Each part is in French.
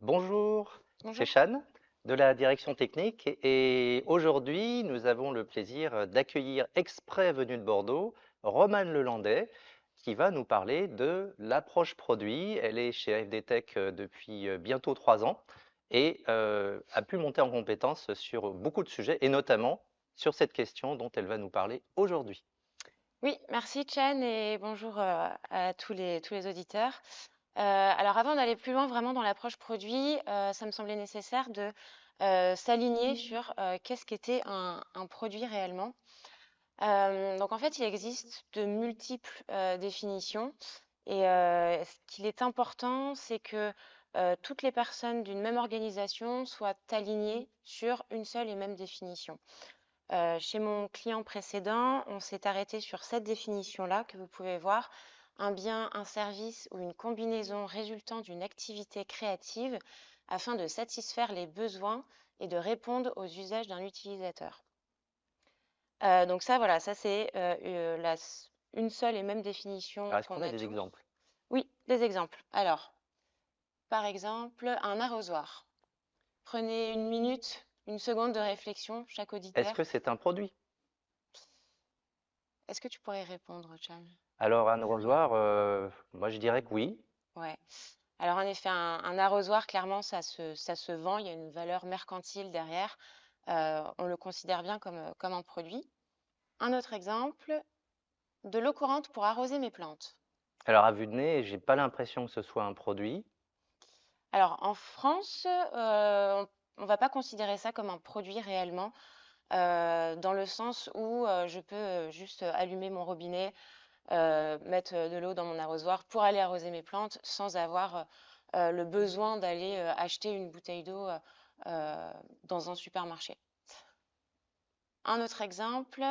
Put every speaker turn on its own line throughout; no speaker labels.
Bonjour, c'est
Bonjour.
Chane de la direction technique et aujourd'hui nous avons le plaisir d'accueillir exprès venu de Bordeaux Romane Lelandais qui va nous parler de l'approche produit. Elle est chez AFD Tech depuis bientôt 3 ans et a pu monter en compétence sur beaucoup de sujets et notamment sur cette question dont elle va nous parler aujourd'hui.
Oui, merci Chen et bonjour à tous les auditeurs. Alors avant d'aller plus loin vraiment dans l'approche produit, ça me semblait nécessaire de s'aligner sur qu'est-ce qu'était un produit réellement. Donc en fait, il existe de multiples définitions et ce qu'il est important, c'est que toutes les personnes d'une même organisation soient alignées sur une seule et même définition. Chez mon client précédent, on s'est arrêté sur cette définition-là que vous pouvez voir, un bien, un service ou une combinaison résultant d'une activité créative afin de satisfaire les besoins et de répondre aux usages d'un utilisateur. Donc ça, voilà, ça c'est une seule et même définition
Alors est-ce
qu'on
qu'on a
a
des
tous.
exemples?
Oui, des exemples. Alors, par exemple, un arrosoir. Prenez une minute, une seconde de réflexion, chaque
Est-ce
auditeur.
que c'est un produit?
Est-ce que tu pourrais répondre, Cham?
Alors un arrosoir, moi je dirais que oui.
Ouais. Alors en effet, un arrosoir, clairement, ça se vend, il y a une valeur mercantile derrière. On le considère bien comme un produit. Un autre exemple, de l'eau courante pour arroser mes plantes.
Alors à vue de nez, j'ai pas l'impression que ce soit un produit.
Alors en France, on va pas considérer ça comme un produit réellement, dans le sens où je peux juste allumer mon robinet, mettre de l'eau dans mon arrosoir pour aller arroser mes plantes sans avoir le besoin d'aller acheter une bouteille d'eau dans un supermarché. Un autre exemple,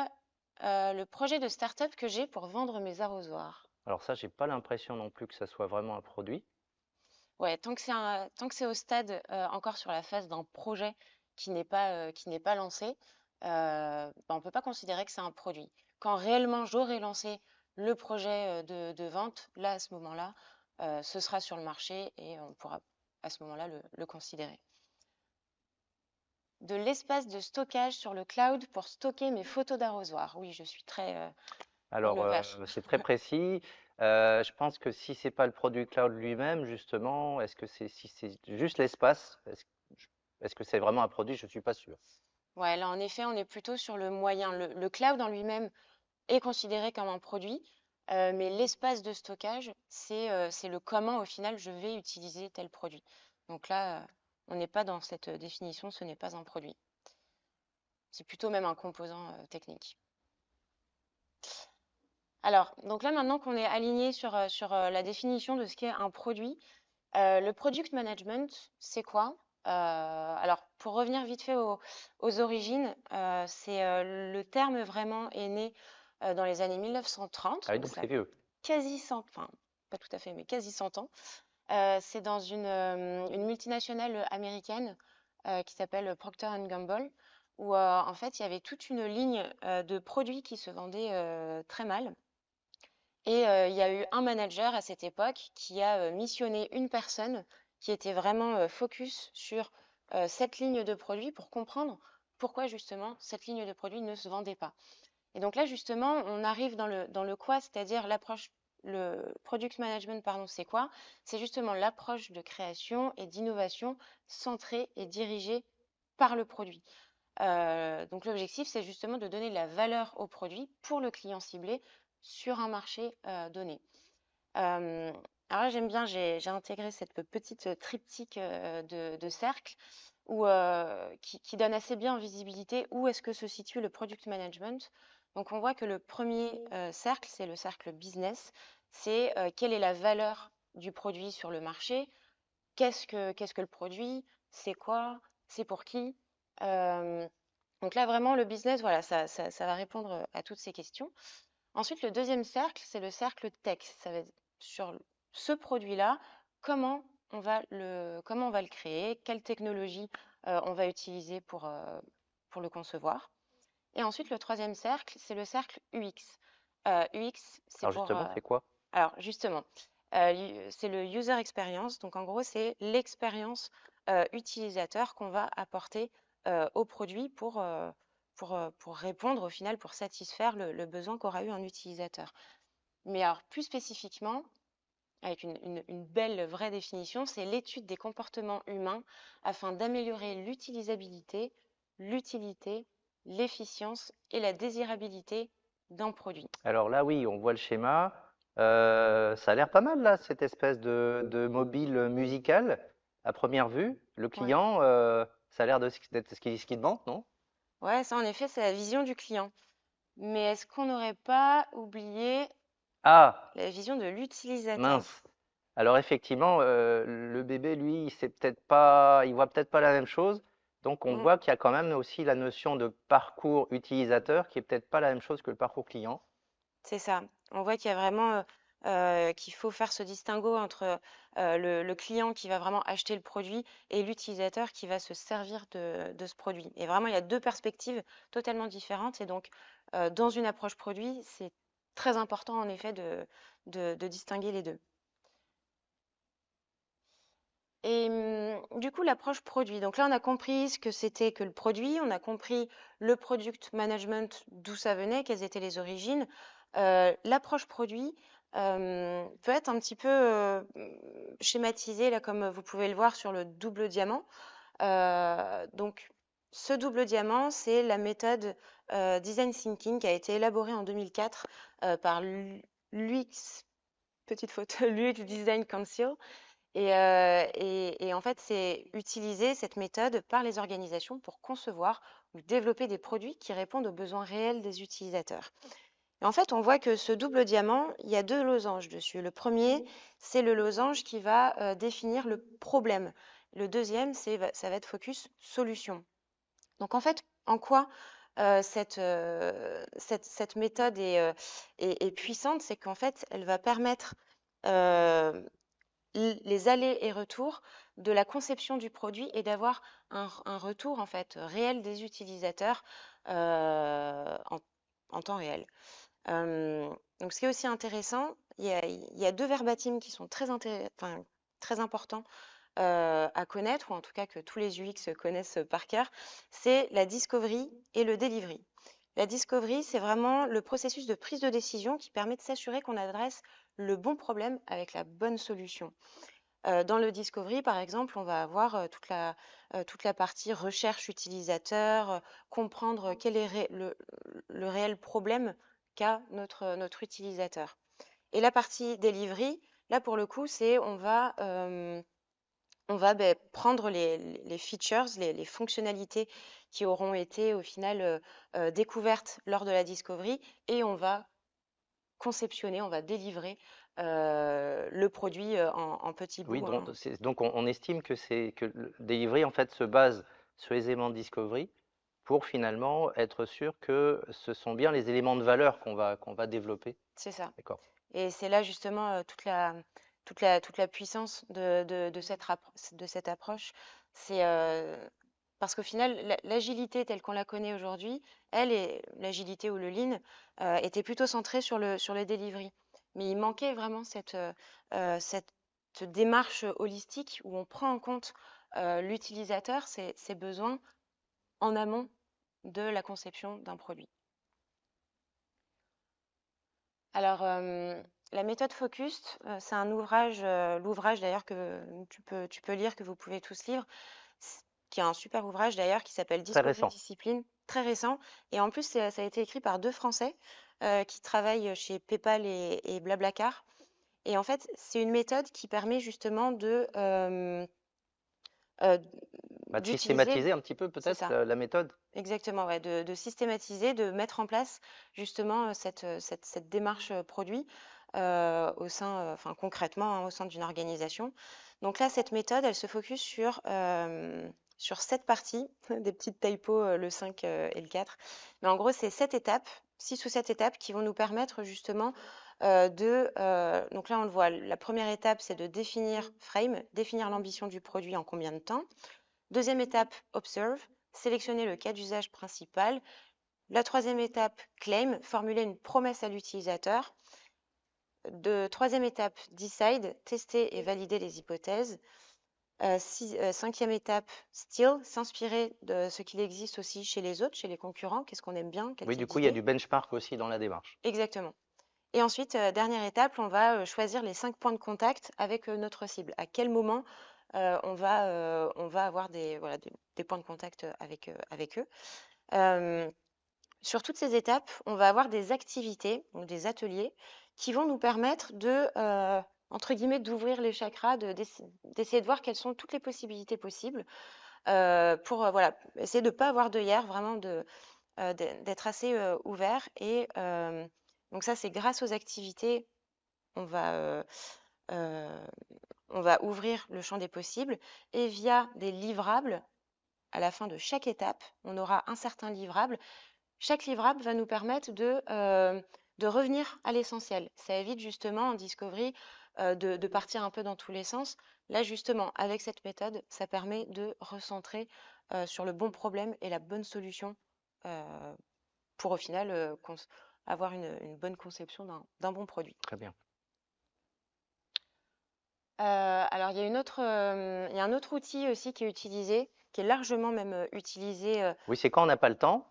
le projet de start-up que j'ai pour vendre mes arrosoirs.
Alors ça, j'ai pas l'impression non plus que ça soit vraiment un produit.
Ouais, tant que c'est au stade encore sur la phase d'un projet qui n'est pas lancé, on ne peut pas considérer que c'est un produit. Quand réellement j'aurai lancé le projet de vente, là, à ce moment-là, ce sera sur le marché et on pourra à ce moment-là le considérer. De l'espace de stockage sur le cloud pour stocker mes photos d'arrosoir. Oui, je suis très
Alors
innovante.
c'est très précis. Je pense que si c'est pas le produit cloud lui-même, justement, est-ce que c'est si c'est juste l'espace, est-ce que c'est vraiment un produit? Je suis pas sûr.
Ouais, là, en effet, on est plutôt sur le moyen. Le cloud en lui-même est considéré comme un produit, mais l'espace de stockage, c'est le comment au final je vais utiliser tel produit. Donc là, on n'est pas dans cette définition, ce n'est pas un produit. C'est plutôt même un composant technique. Alors, donc là maintenant qu'on est aligné sur la définition de ce qu'est un produit, le product management, c'est quoi? Alors, pour revenir vite fait aux origines, le terme vraiment est né dans les années 1930,
Ah oui,
donc
donc
ça a
c'est vieux.
quasi 100, enfin pas tout à fait, mais quasi 100 ans. C'est dans une multinationale américaine qui s'appelle Procter Gamble, où en fait il y avait toute une ligne de produits qui se vendaient très mal. Et il y a eu un manager à cette époque qui a missionné une personne qui était vraiment focus sur cette ligne de produits pour comprendre pourquoi justement cette ligne de produits ne se vendait pas. Et donc là, justement, on arrive dans le quoi, c'est-à-dire l'approche, le product management, pardon, c'est quoi? C'est justement l'approche de création et d'innovation centrée et dirigée par le produit. Donc l'objectif, c'est justement de donner de la valeur au produit pour le client ciblé sur un marché donné. Euh, alors là, j'aime bien, j'ai intégré cette petite triptyque de cercles qui donne assez bien en visibilité où est-ce que se situe le product management. Donc on voit que le premier cercle, c'est le cercle business, c'est quelle est la valeur du produit sur le marché, qu'est-ce que le produit, c'est quoi, c'est pour qui. Euh, donc là, vraiment, le business, voilà, ça va répondre à toutes ces questions. Ensuite, le deuxième cercle, c'est le cercle tech. Ça va être sur ce produit-là, comment on va le créer, quelle technologie on va utiliser pour le concevoir. Et ensuite, le troisième cercle, c'est le cercle UX. UX, c'est
Alors
pour...
justement, c'est quoi?
alors, justement, C'est le user experience. Donc, en gros, c'est l'expérience utilisateur qu'on va apporter au produit pour répondre au final, pour satisfaire le besoin qu'aura eu un utilisateur. Mais alors, plus spécifiquement, avec une belle vraie définition, c'est l'étude des comportements humains afin d'améliorer l'utilisabilité, l'utilité, l'efficience et la désirabilité d'un produit.
Alors là, oui, on voit le schéma. Ça a l'air pas mal, là, cette espèce de mobile musical, à première vue. Le
Ouais.
client, ça a l'air d'être ce qu'il demande, non?
Ouais, ça en effet, c'est la vision du client. Mais est-ce qu'on n'aurait pas oublié
Ah,
la vision de l'utilisateur?
mince. Alors effectivement, le bébé, lui, c'est peut-être pas, il voit peut-être pas la même chose. Donc on
Mm,
voit qu'il y a quand même aussi la notion de parcours utilisateur qui est peut-être pas la même chose que le parcours client.
c'est ça. On voit qu'il y a vraiment qu'il faut faire ce distinguo entre le client qui va vraiment acheter le produit et l'utilisateur qui va se servir de ce produit. Et vraiment, il y a deux perspectives totalement différentes. Et donc, dans une approche produit, c'est très important en effet de distinguer les deux. Et du coup, l'approche produit. Donc là, on a compris ce que c'était que le produit, on a compris le product management, d'où ça venait, quelles étaient les origines. L'approche produit peut être un petit peu schématisée, là, comme vous pouvez le voir sur le double diamant. Donc, ce double diamant, c'est la méthode Design Thinking qui a été élaborée en 2004 par l'UX, petite faute, l'UX Design Council. Et en fait, c'est utiliser cette méthode par les organisations pour concevoir ou développer des produits qui répondent aux besoins réels des utilisateurs. Et en fait, on voit que ce double diamant, il y a deux losanges dessus. Le premier, c'est le losange qui va définir le problème. Le deuxième, ça va être focus solution. Donc en fait, en quoi cette méthode est puissante, c'est qu'en fait, elle va permettre euh, les allers et retours de la conception du produit et d'avoir un retour en fait réel des utilisateurs en temps réel. Euh, donc, ce qui est aussi intéressant, il y a deux verbatims qui sont enfin, très importants à connaître, ou en tout cas que tous les UX connaissent par cœur, c'est la discovery et le delivery. La discovery, c'est vraiment le processus de prise de décision qui permet de s'assurer qu'on adresse le bon problème avec la bonne solution. Dans le discovery, par exemple, on va avoir toute la partie recherche utilisateur, comprendre quel est le réel problème qu'a notre utilisateur. Et la partie delivery, là pour le coup, c'est on va prendre les features, les fonctionnalités qui auront été au final découvertes lors de la discovery et on va conceptionner, on va délivrer le produit en petits
Oui,
bouts, hein.
donc on estime que le delivery en fait se base sur les éléments de discovery pour finalement être sûr que ce sont bien les éléments de valeur qu'on va développer.
C'est ça.
D'accord.
Et c'est là justement toute la puissance de cette approche. C'est parce qu'au final, l'agilité telle qu'on la connaît aujourd'hui, elle et l'agilité ou le lean était plutôt centrée sur le delivery. Mais il manquait vraiment cette démarche holistique où on prend en compte l'utilisateur, ses besoins en amont de la conception d'un produit. Alors, la méthode Focus, c'est un ouvrage, l'ouvrage d'ailleurs que tu peux lire, que vous pouvez tous lire, qui est un super ouvrage d'ailleurs qui s'appelle
Très
Discovery
récent.
Discipline, très récent. Et en plus, ça a été écrit par deux Français qui travaillent chez PayPal et Blablacar. Et en fait, c'est une méthode qui permet justement euh,
Bah, de
d'utiliser,
systématiser un petit peu
c'est
peut-être
ça,
la méthode.
exactement, ouais, de systématiser, de mettre en place justement cette démarche produit au sein, enfin concrètement, hein, au sein d'une organisation. Donc là, cette méthode, elle se focus sur sept parties, des petites typos, le 5 et le 4. Mais en gros, c'est sept étapes, 6 ou 7 étapes qui vont nous permettre justement donc là, on le voit, la première étape, c'est de définir frame, définir l'ambition du produit en combien de temps. Deuxième étape, observe, sélectionner le cas d'usage principal. La troisième étape, claim, formuler une promesse à l'utilisateur. Troisième étape, decide, tester et valider les hypothèses. Cinquième étape, still, s'inspirer de ce qu'il existe aussi chez les autres, chez les concurrents. Qu'est-ce qu'on aime bien, quel
Oui,
type
du coup, il y a
d'idée?
du benchmark aussi dans la démarche.
Exactement. Et ensuite, dernière étape, on va choisir les 5 points de contact avec notre cible. À quel moment on va avoir voilà, des points de contact avec eux. Euh, Sur toutes ces étapes, on va avoir des activités, donc des ateliers, qui vont nous permettre entre guillemets, d'ouvrir les chakras, d'essayer de voir quelles sont toutes les possibilités possibles pour voilà, essayer de ne pas avoir d'œillères, vraiment d'être assez ouvert. Et donc ça, c'est grâce aux activités, on va, euh, euh, on va ouvrir le champ des possibles. Et via des livrables, à la fin de chaque étape, on aura un certain livrable. Chaque livrable va nous permettre de revenir à l'essentiel. Ça évite justement en discovery de partir un peu dans tous les sens. Là, justement, avec cette méthode, ça permet de recentrer sur le bon problème et la bonne solution euh, pour au final avoir une bonne conception d'un bon produit.
Très bien.
Alors, il y a un autre outil aussi qui est utilisé, qui est largement même utilisé
Oui, c'est quand on n'a pas le temps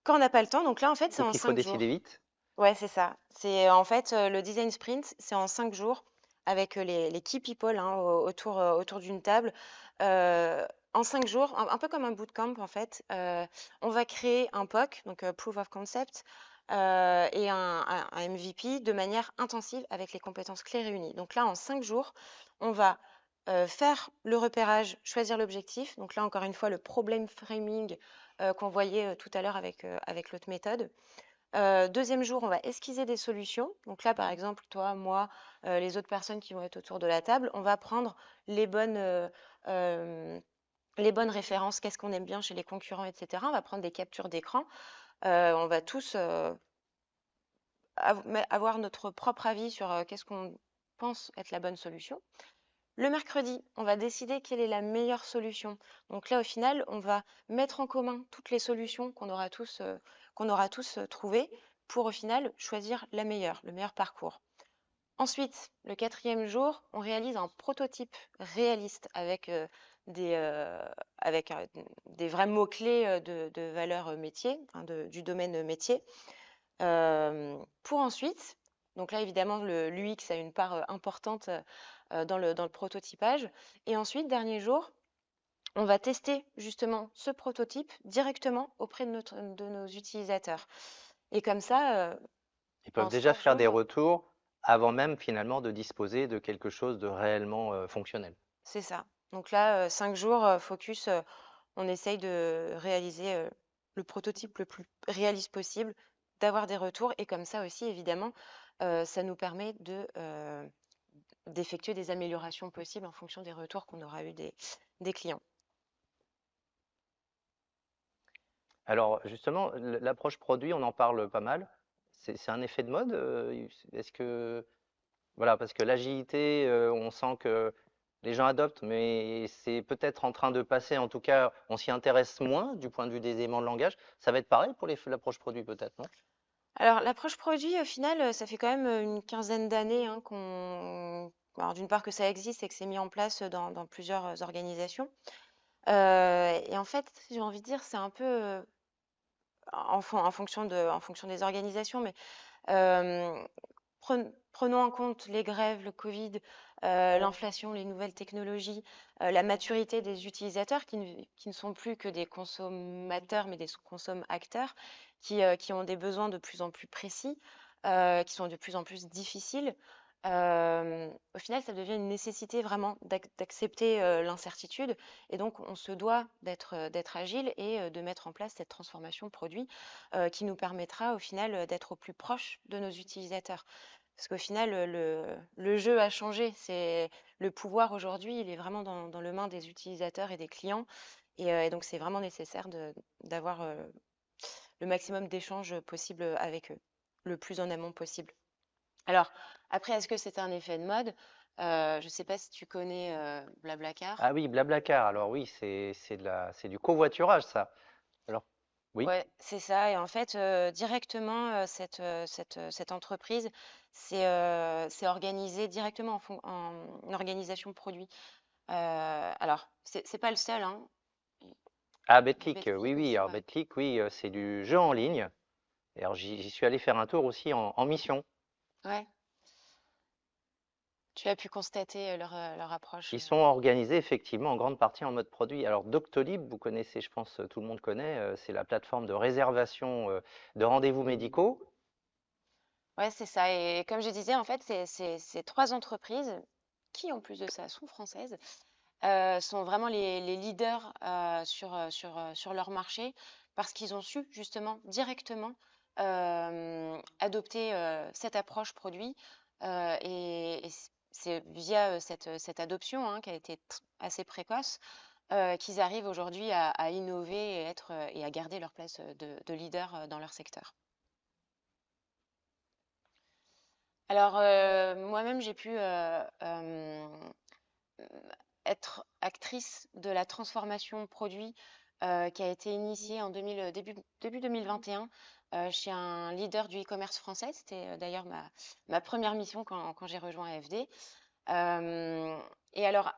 quand on n'a pas le temps. Donc là, en fait, c'est
ou
en
qu'il faut
5
décider
jours.
vite.
Ouais, c'est ça. C'est en fait le design sprint, c'est en 5 jours avec les key people hein, autour d'une table. Euh, En 5 jours, un peu comme un bootcamp en fait, on va créer un POC, donc Proof of Concept, et un MVP de manière intensive avec les compétences clés réunies. Donc là, en 5 jours, on va faire le repérage, choisir l'objectif. Donc là, encore une fois, le problem framing qu'on voyait tout à l'heure avec l'autre méthode. Deuxième jour, on va esquisser des solutions. Donc là, par exemple, toi, moi, les autres personnes qui vont être autour de la table, on va prendre les bonnes, euh, euh, les bonnes références, qu'est-ce qu'on aime bien chez les concurrents, etc. On va prendre des captures d'écran. On va tous avoir notre propre avis sur qu'est-ce qu'on pense être la bonne solution. Le mercredi, on va décider quelle est la meilleure solution. Donc là, au final, on va mettre en commun toutes les solutions qu'on aura tous trouvées pour au final choisir la meilleure, le meilleur parcours. Ensuite, le quatrième jour, on réalise un prototype réaliste des, euh, avec des vrais mots-clés de valeur métier, enfin du domaine métier. Pour ensuite, donc là évidemment l'UX a une part importante dans le prototypage. Et ensuite, dernier jour, on va tester justement ce prototype directement auprès de nos utilisateurs. Et comme ça,
Ils peuvent
en
déjà
cinq
faire des
jours,
retours avant même finalement de disposer de quelque chose de réellement fonctionnel.
c'est ça. Donc là, 5 jours, focus, on essaye de réaliser le prototype le plus réaliste possible, d'avoir des retours. Et comme ça aussi, évidemment, ça nous permet d'effectuer des améliorations possibles en fonction des retours qu'on aura eu des clients.
Alors justement, l'approche produit, on en parle pas mal. C'est un effet de mode. Est-ce que voilà, parce que l'agilité, on sent que les gens adoptent, mais c'est peut-être en train de passer. En tout cas, on s'y intéresse moins du point de vue des éléments de langage. Ça va être pareil pour l'approche produit, peut-être, non?
Alors, l'approche produit, au final, ça fait quand même une quinzaine d'années hein, alors, d'une part que ça existe et que c'est mis en place dans plusieurs organisations. Et en fait, j'ai envie de dire, c'est un peu en fonction des organisations, mais euh, prenons en compte les grèves, le Covid, l'inflation, les nouvelles technologies, la maturité des utilisateurs qui ne sont plus que des consommateurs, mais des consommateurs qui ont des besoins de plus en plus précis, qui sont de plus en plus difficiles. Au final, ça devient une nécessité vraiment d'accepter l'incertitude et donc on se doit d'être agile et de mettre en place cette transformation produit qui nous permettra au final d'être au plus proche de nos utilisateurs. Parce qu'au final, le jeu a changé. C'est le pouvoir aujourd'hui, il est vraiment dans les mains des utilisateurs et des clients. Et donc, c'est vraiment nécessaire d'avoir le maximum d'échanges possible avec eux, le plus en amont possible. Alors, après, est-ce que c'est un effet de mode? Je ne sais pas si tu connais
Ah
Blablacar.
oui, Blablacar. Alors oui, c'est du covoiturage, ça. Alors Oui.
Ouais, c'est ça. Et en fait, directement, cette entreprise c'est organisé directement en organisation produit. Alors, c'est pas le seul, hein.
Ah,
Il y a
Betclic, oui,
Betclic
oui.
aussi,
Alors,
ouais.
Betclic, oui, c'est du jeu en ligne. Et alors, j'y suis allé faire un tour aussi en mission.
Ouais, tu as pu constater leur approche.
Ils sont organisés effectivement en grande partie en mode produit. Alors, Doctolib, vous connaissez, je pense, tout le monde connaît, c'est la plateforme de réservation de rendez-vous médicaux.
Ouais, c'est ça. Et comme je disais, en fait, ces trois entreprises qui, en plus de ça, sont françaises, sont vraiment les leaders sur leur marché parce qu'ils ont su justement directement adopter cette approche produit et c'est via cette adoption hein, qui a été assez précoce qu'ils arrivent aujourd'hui à innover et être et à garder leur place de leader dans leur secteur. Alors moi-même j'ai pu être actrice de la transformation produit qui a été initiée en début 2021 chez un leader du e-commerce français. C'était d'ailleurs ma première mission quand j'ai rejoint AFD. Euh, et alors,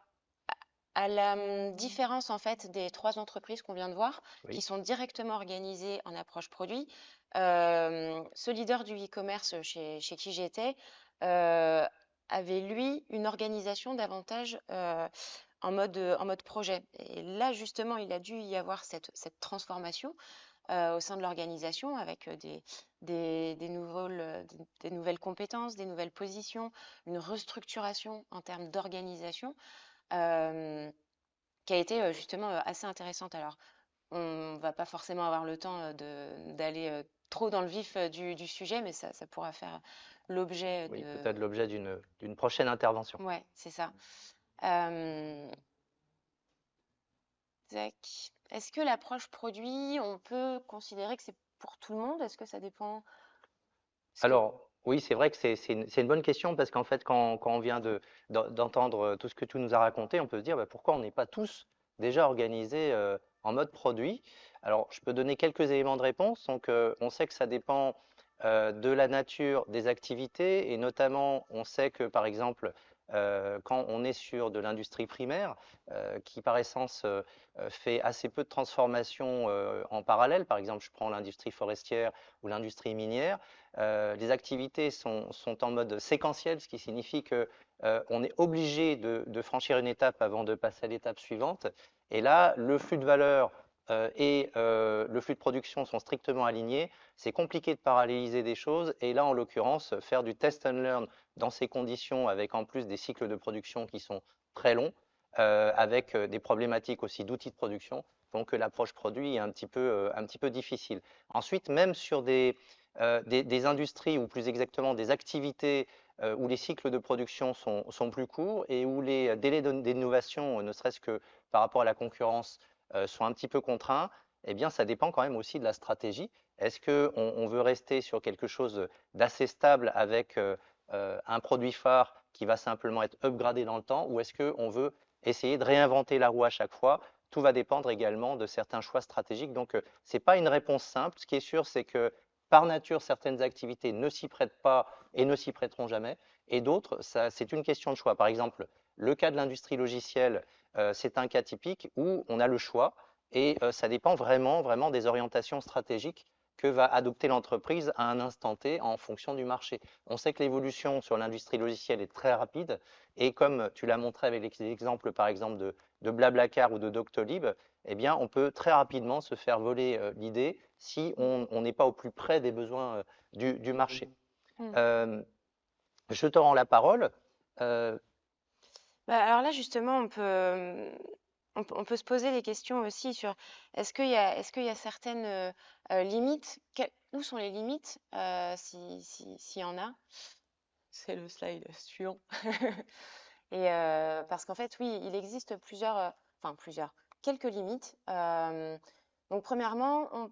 à la différence en fait des trois entreprises qu'on vient de voir, qui
Oui.
sont directement organisées en approche produit, ce leader du e-commerce chez qui j'étais euh, avait lui une organisation davantage en mode projet. Et là, justement, il a dû y avoir cette transformation au sein de l'organisation avec des nouvelles compétences, des nouvelles positions, une restructuration en termes d'organisation euh, qui a été justement assez intéressante. Alors, on va pas forcément avoir le temps d'aller trop dans le vif du sujet, mais ça pourra faire l'objet
Oui,
de...
peut-être l'objet d'une prochaine intervention.
Ouais, c'est ça. Euh, Tac. Est-ce que l'approche produit, on peut considérer que c'est pour tout le monde? Est-ce que ça dépend? Est-ce que...
Alors, oui, c'est vrai que c'est une bonne question parce qu'en fait, quand on vient d'entendre tout ce que tu nous as raconté, on peut se dire bah, pourquoi on n'est pas tous déjà organisés en mode produit. Alors, je peux donner quelques éléments de réponse. Donc, on sait que ça dépend de la nature des activités et notamment, on sait que par exemple, quand on est sur de l'industrie primaire, qui par essence fait assez peu de transformations en parallèle, par exemple, je prends l'industrie forestière ou l'industrie minière, les activités sont en mode séquentiel, ce qui signifie que on est obligé de franchir une étape avant de passer à l'étape suivante. Et là, le flux de valeur et le flux de production sont strictement alignés. C'est compliqué de paralléliser des choses. Et là, en l'occurrence, faire du test and learn dans ces conditions, avec en plus des cycles de production qui sont très longs, avec des problématiques aussi d'outils de production, donc l'approche produit est un petit peu difficile. Ensuite, même sur des industries ou plus exactement des activités où les cycles de production sont plus courts et où les délais d'innovation, ne serait-ce que par rapport à la concurrence, sont un petit peu contraints, eh bien, ça dépend quand même aussi de la stratégie. Est-ce qu'on veut rester sur quelque chose d'assez stable avec un produit phare qui va simplement être upgradé dans le temps ou est-ce qu'on veut essayer de réinventer la roue à chaque fois? Tout va dépendre également de certains choix stratégiques. Donc, ce n'est pas une réponse simple. Ce qui est sûr, c'est que par nature, certaines activités ne s'y prêtent pas et ne s'y prêteront jamais. Et d'autres, c'est une question de choix. Par exemple, le cas de l'industrie logicielle, c'est un cas typique où on a le choix et ça dépend vraiment, vraiment des orientations stratégiques que va adopter l'entreprise à un instant T en fonction du marché. On sait que l'évolution sur l'industrie logicielle est très rapide et comme tu l'as montré avec l'exemple par exemple de Blablacar ou de Doctolib, eh bien, on peut très rapidement se faire voler l'idée si on n'est pas au plus près des besoins du marché.
Hmm.
Euh, je te rends la parole. Euh,
Bah, alors là, justement, on peut se poser des questions aussi sur est-ce qu'il y a certaines limites? Où sont les limites, s'il y en a? C'est le slide suivant. Et parce qu'en fait, oui, il existe quelques limites. Donc, premièrement,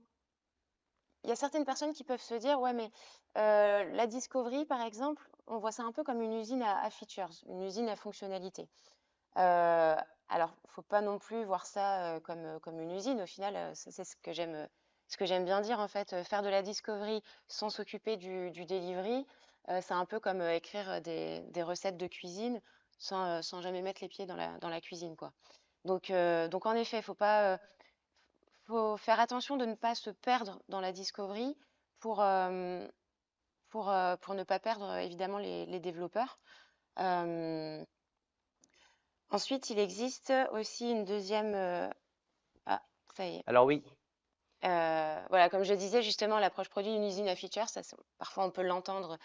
il y a certaines personnes qui peuvent se dire, ouais, mais la discovery, par exemple, on voit ça un peu comme une usine à features, une usine à fonctionnalités. Alors, faut pas non plus voir ça comme une usine. Au final, ça, c'est ce que j'aime ce que j'aime bien dire, en fait, faire de la discovery sans s'occuper du delivery, c'est un peu comme écrire des recettes de cuisine sans jamais mettre les pieds dans la cuisine, quoi. Donc en effet, faut faire attention de ne pas se perdre dans la discovery pour, pour ne pas perdre évidemment les développeurs. Euh, Ensuite, il existe aussi une deuxième. Ah, ça y est.
Alors oui,
Voilà, comme je disais justement, l'approche produit d'une usine à features, parfois on peut l'entendre,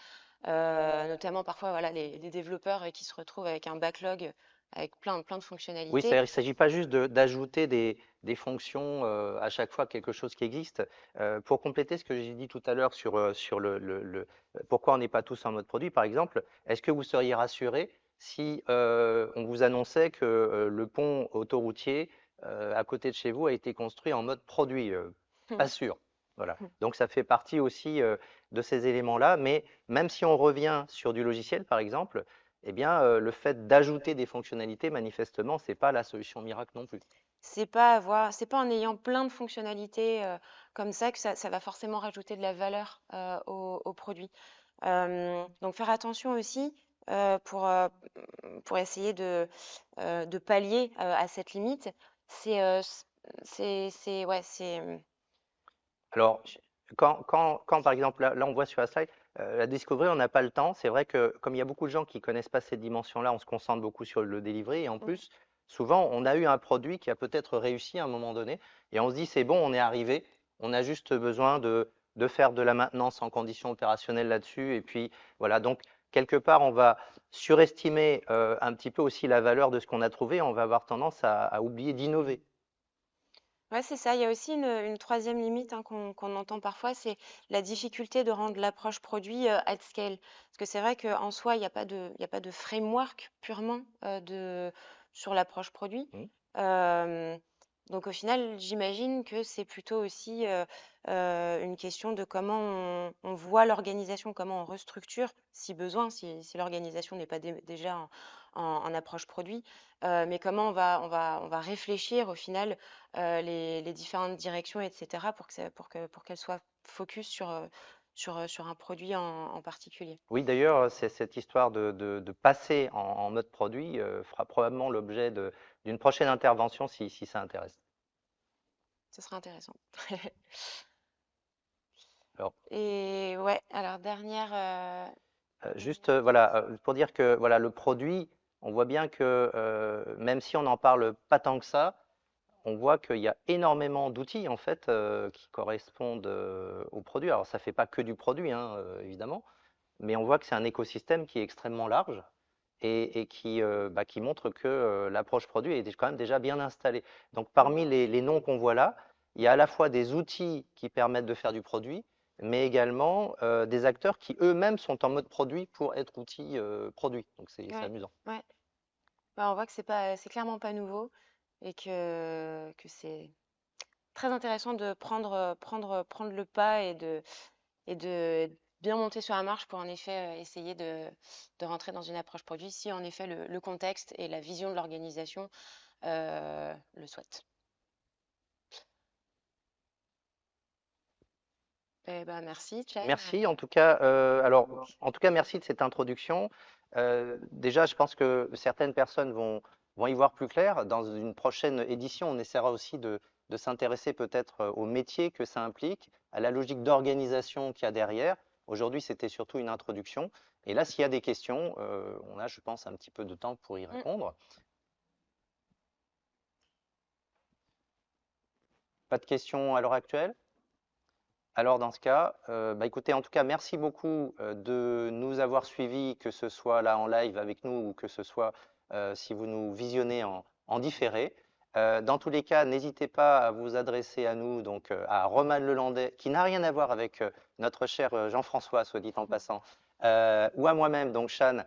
notamment parfois voilà, les développeurs qui se retrouvent avec un backlog avec plein de
oui,
fonctionnalités.
c'est-à-dire il ne s'agit pas juste d'ajouter des fonctions à chaque fois quelque chose qui existe. Pour compléter ce que j'ai dit tout à l'heure sur pourquoi on n'est pas tous en mode produit, par exemple, est-ce que vous seriez rassuré si on vous annonçait que le pont autoroutier à côté de chez vous a été construit en mode produit? Pas sûr. Voilà. Donc ça fait partie aussi de ces éléments-là, mais même si on revient sur du logiciel, par exemple, eh bien, le fait d'ajouter des fonctionnalités, manifestement, c'est pas la solution miracle non plus.
C'est pas en ayant plein de fonctionnalités comme ça que ça va forcément rajouter de la valeur au produit. Donc faire attention aussi pour essayer de pallier à cette limite, c'est ouais,
Alors,
je-
quand, par exemple, là, on voit sur la slide, la discovery, on n'a pas le temps. C'est vrai que comme il y a beaucoup de gens qui connaissent pas cette dimension-là, on se concentre beaucoup sur le delivery. Et en
Mhm.
plus, souvent, on a eu un produit qui a peut-être réussi à un moment donné. Et on se dit, c'est bon, on est arrivé. On a juste besoin de faire de la maintenance en conditions opérationnelles là-dessus. Et puis, voilà. Donc, quelque part, on va surestimer un petit peu aussi la valeur de ce qu'on a trouvé. On va avoir tendance à oublier d'innover.
Ouais, c'est ça. Il y a aussi une troisième limite hein, qu'on entend parfois, c'est la difficulté de rendre l'approche produit at scale. Parce que c'est vrai qu'en soi, il y a pas de framework purement sur l'approche produit.
Hmm.
Euh, donc au final, j'imagine que c'est plutôt aussi une question de comment on voit l'organisation, comment on restructure, si besoin, si l'organisation n'est pas déjà en approche produit, mais comment on va réfléchir au final les différentes directions, etc., pour qu'elles soient focus sur un produit en particulier.
Oui, d'ailleurs, c'est cette histoire de passer en mode produit fera probablement l'objet d'une prochaine intervention si ça intéresse.
Ce sera intéressant.
Alors,
Et ouais, alors
juste,
dernière
voilà,
question.
pour dire que voilà, le produit, on voit bien que même si on n'en parle pas tant que ça, on voit qu'il y a énormément d'outils en fait qui correspondent au produit. Alors, ça fait pas que du produit, hein, évidemment, mais on voit que c'est un écosystème qui est extrêmement large et qui montre que l'approche produit est quand même déjà bien installée. Donc parmi
Mhm.
les noms qu'on voit là, il y a à la fois des outils qui permettent de faire du produit, mais également des acteurs qui eux-mêmes sont en mode produit pour être outils produits. Donc c'est
Ouais,
amusant.
ouais. Bah, on voit que c'est clairement pas nouveau et que c'est très intéressant de prendre le pas et de bien monter sur la marche pour en effet essayer de rentrer dans une approche produit si en effet le contexte et la vision de l'organisation le souhaitent. Eh ben, merci, Chen.
Merci en tout cas. Alors en tout cas merci de cette introduction. Déjà je pense que certaines personnes vont y voir plus clair. Dans une prochaine édition, on essaiera aussi de s'intéresser peut-être au métier que ça implique, à la logique d'organisation qu'il y a derrière. Aujourd'hui, c'était surtout une introduction. Et là, s'il y a des questions, on a, je pense, un petit peu de temps pour y
Mm.
répondre. Pas de questions à l'heure actuelle? Alors dans ce cas, bah, écoutez, en tout cas, merci beaucoup de nous avoir suivis, que ce soit là en live avec nous ou que ce soit si vous nous visionnez en différé. Dans tous les cas, n'hésitez pas à vous adresser à nous, donc à Roman Lelandais, qui n'a rien à voir avec notre cher Jean-François, soit dit en passant, ou à moi-même, donc Shan,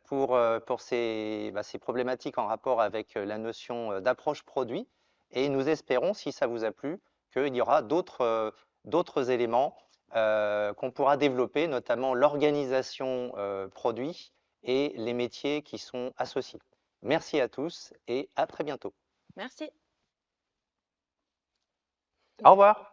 pour ces problématiques en rapport avec la notion d'approche produit. Et nous espérons, si ça vous a plu, qu'il y aura d'autres éléments qu'on pourra développer, notamment l'organisation produit et les métiers qui sont associés. Merci à tous et à très bientôt.
Merci.
Au revoir.